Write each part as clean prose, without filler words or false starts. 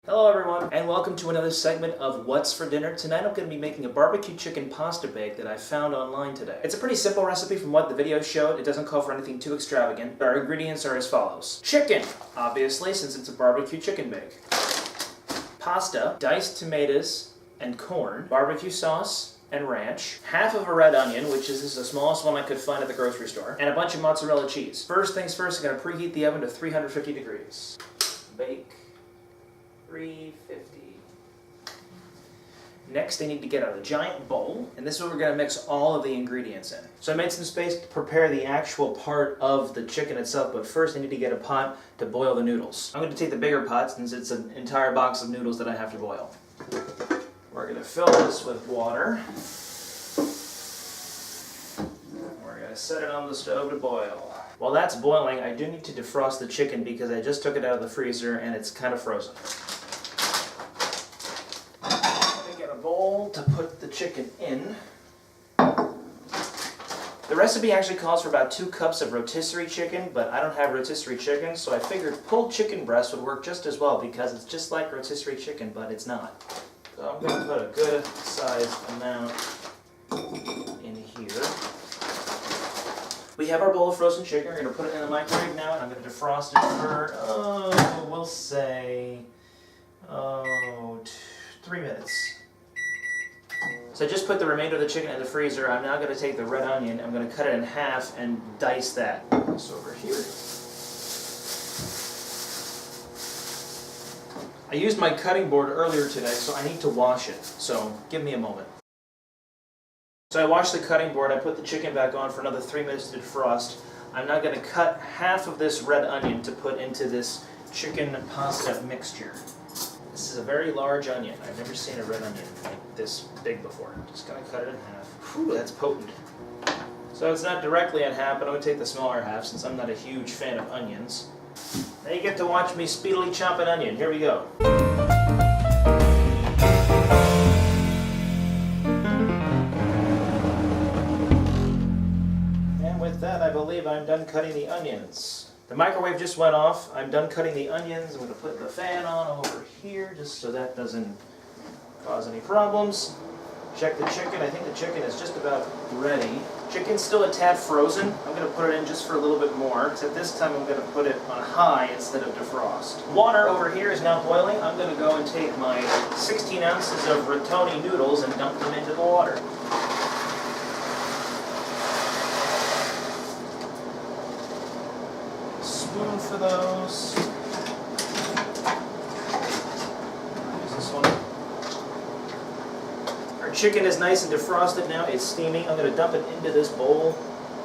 Hello everyone, and welcome to another segment of What's for Dinner. Tonight I'm going to be making a barbecue chicken pasta bake that I found online today. It's a pretty simple recipe from what the video showed. It doesn't call for anything too extravagant. Our ingredients are as follows. Chicken, obviously, since it's a barbecue chicken bake. Pasta, diced tomatoes and corn, barbecue sauce and ranch, half of a red onion, which is the smallest one I could find at the grocery store, and a bunch of mozzarella cheese. First things first, I'm going to preheat the oven to 350 degrees. Bake 350. Next, I need to get out a giant bowl, and this is where we're going to mix all of the ingredients in. So I made some space to prepare the actual part of the chicken itself, but first I need to get a pot to boil the noodles. I'm going to take the bigger pot since it's an entire box of noodles that I have to boil. We're going to fill this with water. We're going to set it on the stove to boil. While that's boiling, I do need to defrost the chicken because I just took it out of the freezer and it's kind of frozen. Bowl to put the chicken in. The recipe actually calls for about 2 cups of rotisserie chicken, but I don't have rotisserie chicken, so I figured pulled chicken breast would work just as well because it's just like rotisserie chicken, but it's not. So I'm going to put a good sized amount in here. We have our bowl of frozen chicken. We're going to put it in the microwave now, and I'm going to defrost it for, we'll say, 3 minutes. So I just put the remainder of the chicken in the freezer. I'm now going to take the red onion, I'm going to cut it in half and dice that. This over here. I used my cutting board earlier today, so I need to wash it. So give me a moment. So I washed the cutting board, I put the chicken back on for another 3 minutes to defrost. I'm now going to cut half of this red onion to put into this chicken pasta mixture. This is a very large onion. I've never seen a red onion like this big before. Just gonna cut it in half. Whew, that's potent. So it's not directly in half, but I'm gonna take the smaller half since I'm not a huge fan of onions. Now you get to watch me speedily chop an onion. Here we go. And with that, I believe I'm done cutting the onions. The microwave just went off. I'm done cutting the onions. I'm going to put the fan on over here just so that doesn't cause any problems. Check the chicken. I think the chicken is just about ready. Chicken's still a tad frozen. I'm going to put it in just for a little bit more, except this time I'm going to put it on high instead of defrost. Water over here is now boiling. I'm going to go and take my 16 ounces of Rotoni noodles and dump them into the water. Spoon for those. Use this one. Our chicken is nice and defrosted now. It's steaming. I'm going to dump it into this bowl.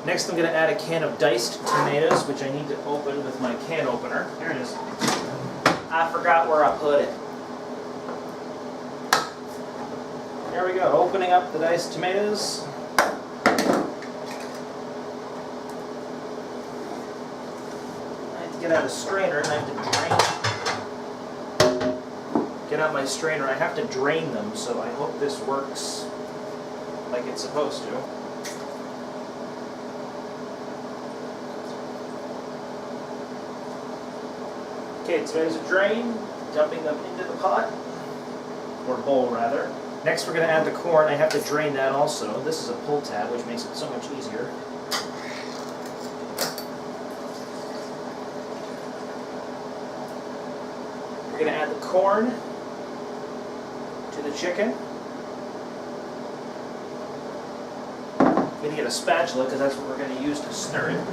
Next I'm going to add a can of diced tomatoes, which I need to open with my can opener. Here it is. I forgot where I put it. There we go. Opening up the diced tomatoes. Get out a strainer and I have to drain. Get out my strainer. I have to drain them, so I hope this works like it's supposed to. Okay, tomatoes are drained. Dumping them into the pot, or bowl rather. Next we're going to add the corn. I have to drain that also. This is a pull tab, which makes it so much easier. We're going to add the corn to the chicken. I'm going to get a spatula because that's what we're going to use to stir it.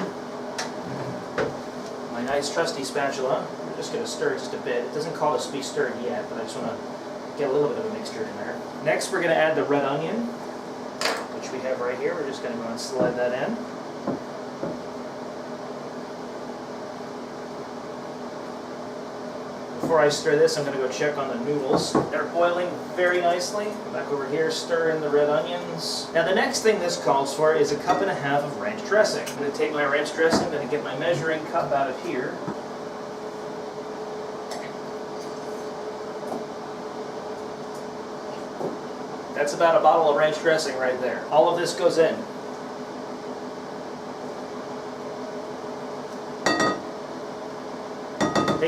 My nice trusty spatula. We're just going to stir it just a bit. It doesn't call us to be stirred yet, but I just want to get a little bit of a mixture in there. Next we're going to add the red onion, which we have right here. We're just going to go and slide that in. Before I stir this, I'm going to go check on the noodles. They're boiling very nicely. Go back over here, stir in the red onions. Now the next thing this calls for is 1.5 cups of ranch dressing. I'm going to take my ranch dressing, I'm going to get my measuring cup out of here. That's about a bottle of ranch dressing right there. All of this goes in.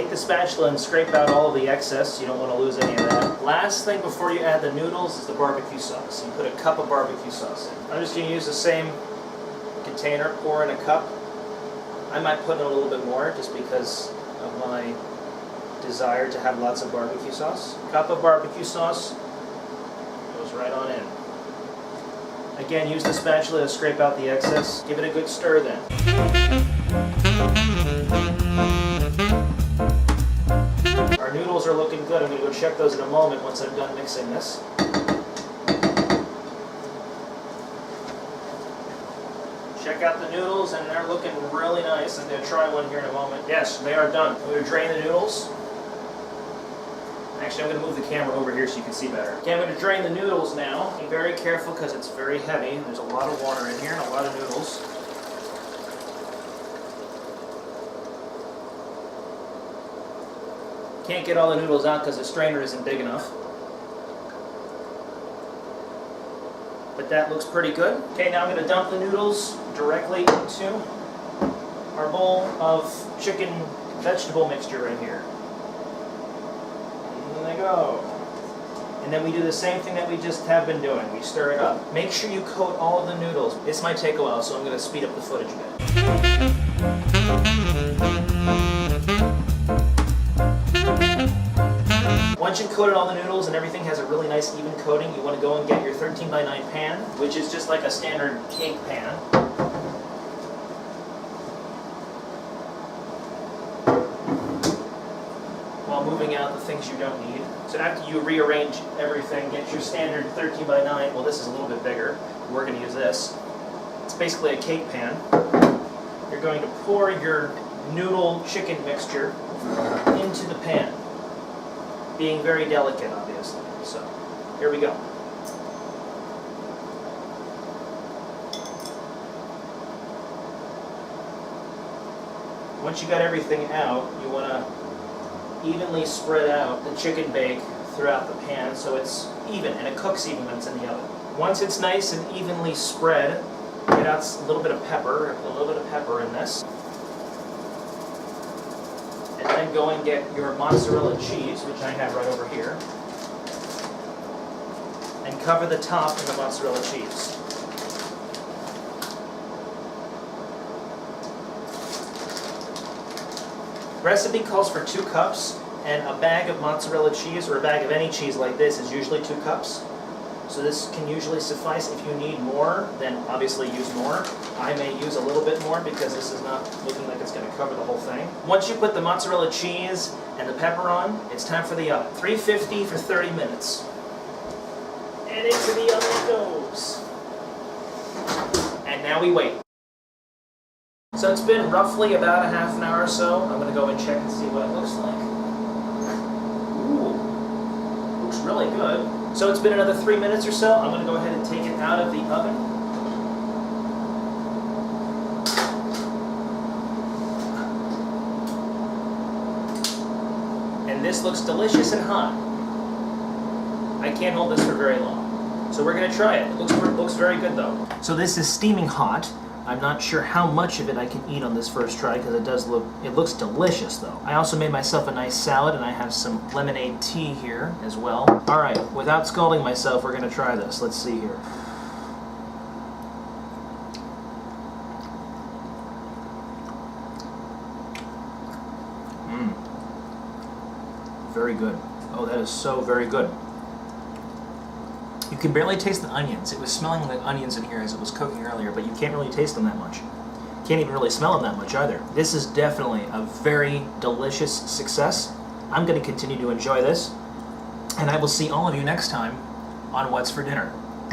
Take the spatula and scrape out all of the excess. You don't want to lose any of that. Last thing before you add the noodles is the barbecue sauce. You put a cup of barbecue sauce in. I'm just going to use the same container, pour in a cup. I might put in a little bit more just because of my desire to have lots of barbecue sauce. Cup of barbecue sauce goes right on in. Again, use the spatula to scrape out the excess. Give it a good stir then. Our noodles are looking good. I'm going to go check those in a moment once I'm done mixing this. Check out the noodles, and they're looking really nice. I'm going to try one here in a moment. Yes, they are done. I'm going to drain the noodles. Actually, I'm going to move the camera over here so you can see better. Okay, I'm going to drain the noodles now. Be very careful because it's very heavy. There's a lot of water in here and a lot of noodles. Can't get all the noodles out because the strainer isn't big enough. But that looks pretty good. Okay, now I'm going to dump the noodles directly into our bowl of chicken vegetable mixture right here. And there they go. And then we do the same thing that we just have been doing. We stir it up. Make sure you coat all of the noodles. This might take a while, so I'm going to speed up the footage a bit. Once you've coated all the noodles and everything has a really nice even coating, you want to go and get your 13x9 pan, which is just like a standard cake pan. While moving out the things you don't need. So after you rearrange everything, get your standard 13x9, well, this is a little bit bigger. We're going to use this. It's basically a cake pan. You're going to pour your noodle chicken mixture into the pan. Being very delicate, obviously. So, here we go. Once you got everything out, you want to evenly spread out the chicken bake throughout the pan so it's even, and it cooks even when it's in the oven. Once it's nice and evenly spread, get out a little bit of pepper, in this. And then go and get your mozzarella cheese, which I have right over here, and cover the top of the mozzarella cheese. The recipe calls for 2 cups, and a bag of mozzarella cheese, or a bag of any cheese like this, is usually 2 cups. So this can usually suffice. If you need more, then obviously use more. I may use a little bit more because this is not looking like it's going to cover the whole thing. Once you put the mozzarella cheese and the pepper on, it's time for the oven. 350 for 30 minutes. And into the oven it goes. And now we wait. So it's been roughly about a half an hour or so. I'm going to go and check and see what it looks like. Ooh, looks really good. So it's been another 3 minutes or so. I'm going to go ahead and take it out of the oven. And this looks delicious and hot. I can't hold this for very long. So we're going to try it. It looks very good though. So this is steaming hot. I'm not sure how much of it I can eat on this first try because it looks delicious though. I also made myself a nice salad and I have some lemonade tea here as well. Alright, without scalding myself, we're going to try this. Let's see here. Very good. Oh, that is so very good. You can barely taste the onions. It was smelling like onions in here as it was cooking earlier, but you can't really taste them that much. Can't even really smell them that much either. This is definitely a very delicious success. I'm going to continue to enjoy this, and I will see all of you next time on What's for Dinner.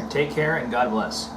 Take care and God bless.